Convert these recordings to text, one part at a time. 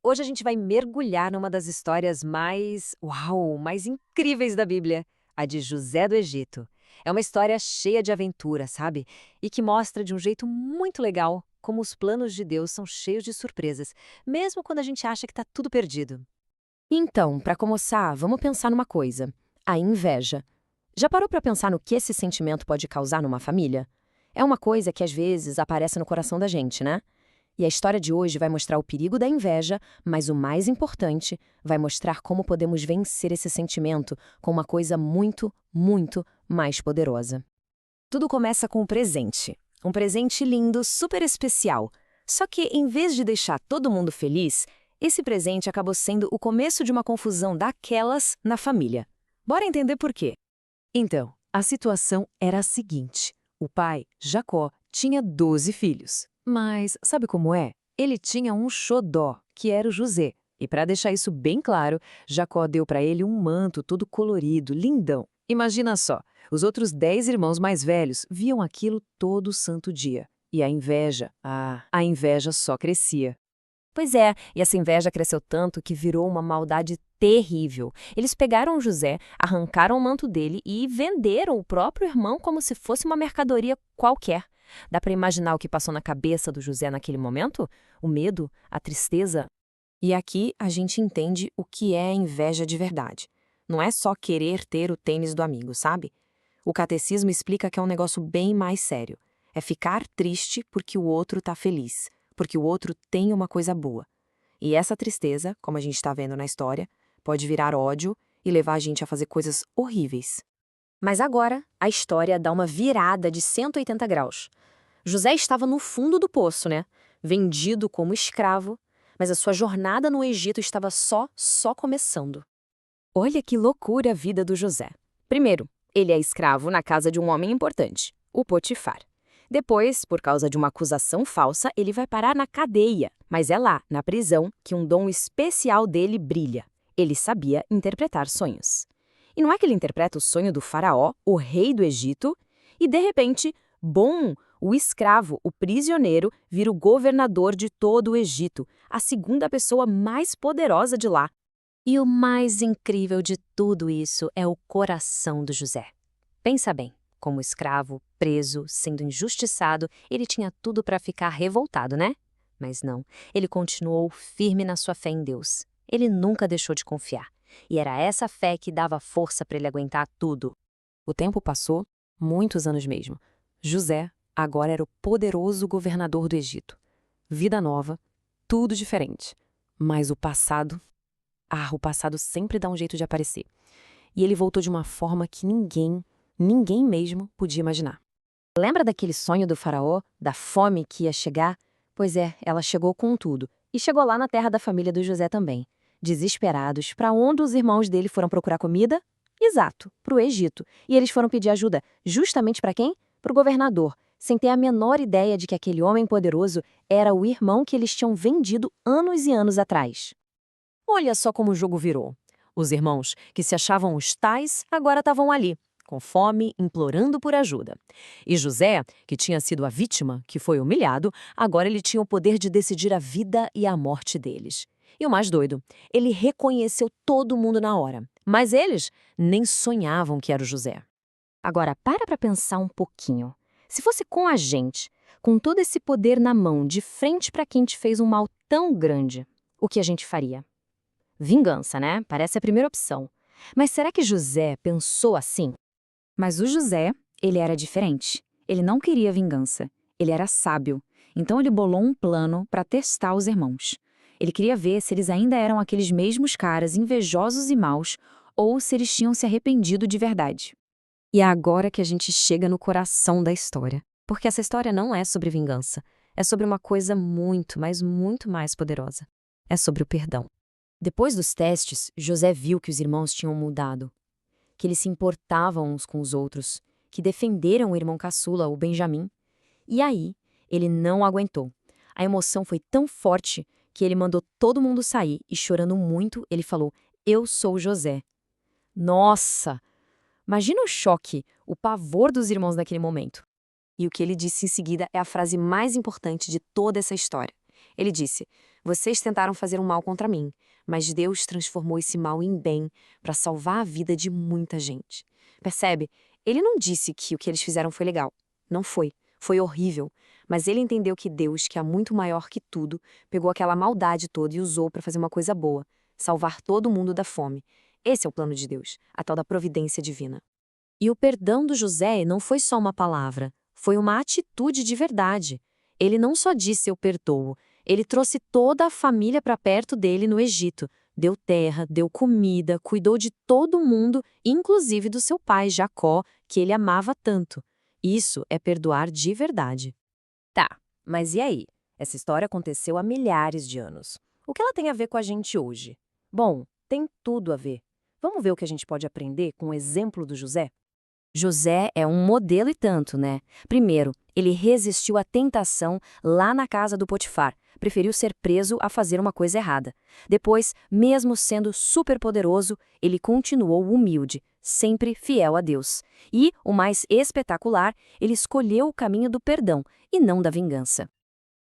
Hoje a gente vai mergulhar numa das histórias mais incríveis da Bíblia, a de José do Egito. É uma história cheia de aventura, sabe? E que mostra de um jeito muito legal como os planos de Deus são cheios de surpresas, mesmo quando a gente acha que está tudo perdido. Então, para começar, vamos pensar numa coisa: a inveja. Já parou para pensar no que esse sentimento pode causar numa família? É uma coisa que às vezes aparece no coração da gente, né? E a história de hoje vai mostrar o perigo da inveja, mas o mais importante, vai mostrar como podemos vencer esse sentimento com uma coisa muito, muito mais poderosa. Tudo começa com o presente. Um presente lindo, super especial. Só que, em vez de deixar todo mundo feliz, esse presente acabou sendo o começo de uma confusão daquelas na família. Bora entender por quê. Então, a situação era a seguinte: o pai, Jacó, tinha 12 filhos. Mas sabe como é? Ele tinha um xodó, que era o José. E para deixar isso bem claro, Jacó deu para ele um manto todo colorido, lindão. Imagina só, os outros 10 irmãos mais velhos viam aquilo todo santo dia. E a inveja só crescia. Pois é, e essa inveja cresceu tanto que virou uma maldade terrível. Eles pegaram José, arrancaram o manto dele e venderam o próprio irmão como se fosse uma mercadoria qualquer. Dá para imaginar o que passou na cabeça do José naquele momento? O medo, a tristeza. E aqui a gente entende o que é inveja de verdade. Não é só querer ter o tênis do amigo, sabe? O catecismo explica que é um negócio bem mais sério. É ficar triste porque o outro está feliz, porque o outro tem uma coisa boa. E essa tristeza, como a gente está vendo na história, pode virar ódio e levar a gente a fazer coisas horríveis. Mas agora, a história dá uma virada de 180 graus. José estava no fundo do poço, né? Vendido como escravo, mas a sua jornada no Egito estava só começando. Olha que loucura a vida do José. Primeiro, ele é escravo na casa de um homem importante, o Potifar. Depois, por causa de uma acusação falsa, ele vai parar na cadeia. Mas é lá, na prisão, que um dom especial dele brilha. Ele sabia interpretar sonhos. E não é que ele interpreta o sonho do faraó, o rei do Egito, e de repente, bom, o escravo, o prisioneiro, vira o governador de todo o Egito, a segunda pessoa mais poderosa de lá. E o mais incrível de tudo isso é o coração do José. Pensa bem, como escravo, preso, sendo injustiçado, ele tinha tudo para ficar revoltado, né? Mas não, ele continuou firme na sua fé em Deus. Ele nunca deixou de confiar. E era essa fé que dava força para ele aguentar tudo. O tempo passou, muitos anos mesmo. José agora era o poderoso governador do Egito. Vida nova, tudo diferente. Mas o passado sempre dá um jeito de aparecer. E ele voltou de uma forma que ninguém mesmo podia imaginar. Lembra daquele sonho do faraó, da fome que ia chegar? Pois é, ela chegou com tudo. E chegou lá na terra da família do José também. Desesperados, para onde os irmãos dele foram procurar comida? Exato, para o Egito. E eles foram pedir ajuda justamente para quem? Para o governador, sem ter a menor ideia de que aquele homem poderoso era o irmão que eles tinham vendido anos e anos atrás. Olha só como o jogo virou. Os irmãos, que se achavam os tais, agora estavam ali, com fome, implorando por ajuda. E José, que tinha sido a vítima, que foi humilhado, agora ele tinha o poder de decidir a vida e a morte deles. E o mais doido, ele reconheceu todo mundo na hora. Mas eles nem sonhavam que era o José. Agora, para pensar um pouquinho. Se fosse com a gente, com todo esse poder na mão, de frente para quem te fez um mal tão grande, o que a gente faria? Vingança, né? Parece a primeira opção. Mas será que José pensou assim? Mas o José, ele era diferente. Ele não queria vingança. Ele era sábio. Então ele bolou um plano para testar os irmãos. Ele queria ver se eles ainda eram aqueles mesmos caras invejosos e maus ou se eles tinham se arrependido de verdade. E é agora que a gente chega no coração da história. Porque essa história não é sobre vingança. É sobre uma coisa muito, mas muito mais poderosa. É sobre o perdão. Depois dos testes, José viu que os irmãos tinham mudado, que eles se importavam uns com os outros, que defenderam o irmão caçula, o Benjamim. E aí, ele não aguentou. A emoção foi tão forte que ele mandou todo mundo sair e, chorando muito, ele falou: "Eu sou José." Nossa! Imagina o choque, o pavor dos irmãos naquele momento. E o que ele disse em seguida é a frase mais importante de toda essa história. Ele disse: "Vocês tentaram fazer um mal contra mim, mas Deus transformou esse mal em bem para salvar a vida de muita gente." Percebe? Ele não disse que o que eles fizeram foi legal. Não foi. Foi horrível. Mas ele entendeu que Deus, que é muito maior que tudo, pegou aquela maldade toda e usou para fazer uma coisa boa: salvar todo mundo da fome. Esse é o plano de Deus, a tal da providência divina. E o perdão do José não foi só uma palavra, foi uma atitude de verdade. Ele não só disse eu perdoo, ele trouxe toda a família para perto dele no Egito, deu terra, deu comida, cuidou de todo mundo, inclusive do seu pai Jacó, que ele amava tanto. Isso é perdoar de verdade. Tá, mas e aí? Essa história aconteceu há milhares de anos. O que ela tem a ver com a gente hoje? Bom, tem tudo a ver. Vamos ver o que a gente pode aprender com o exemplo do José? José é um modelo e tanto, né? Primeiro, ele resistiu à tentação lá na casa do Potifar, preferiu ser preso a fazer uma coisa errada. Depois, mesmo sendo superpoderoso, ele continuou humilde, sempre fiel a Deus. E, o mais espetacular, ele escolheu o caminho do perdão e não da vingança.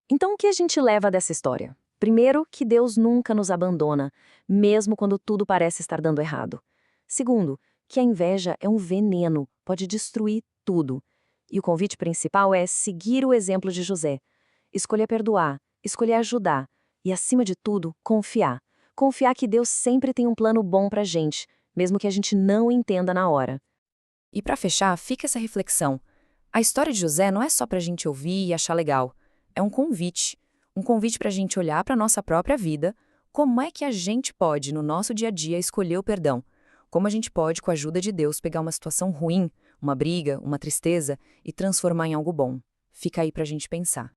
Então, o que a gente leva dessa história? Primeiro, que Deus nunca nos abandona, mesmo quando tudo parece estar dando errado. Segundo, que a inveja é um veneno, pode destruir tudo. E o convite principal é seguir o exemplo de José. Escolher perdoar, escolher ajudar e, acima de tudo, confiar. Confiar que Deus sempre tem um plano bom pra gente, mesmo que a gente não entenda na hora. E para fechar, fica essa reflexão. A história de José não é só pra gente ouvir e achar legal. É um convite. Um convite pra gente olhar pra nossa própria vida. Como é que a gente pode, no nosso dia a dia, escolher o perdão? Como a gente pode, com a ajuda de Deus, pegar uma situação ruim, uma briga, uma tristeza, e transformar em algo bom? Fica aí pra gente pensar.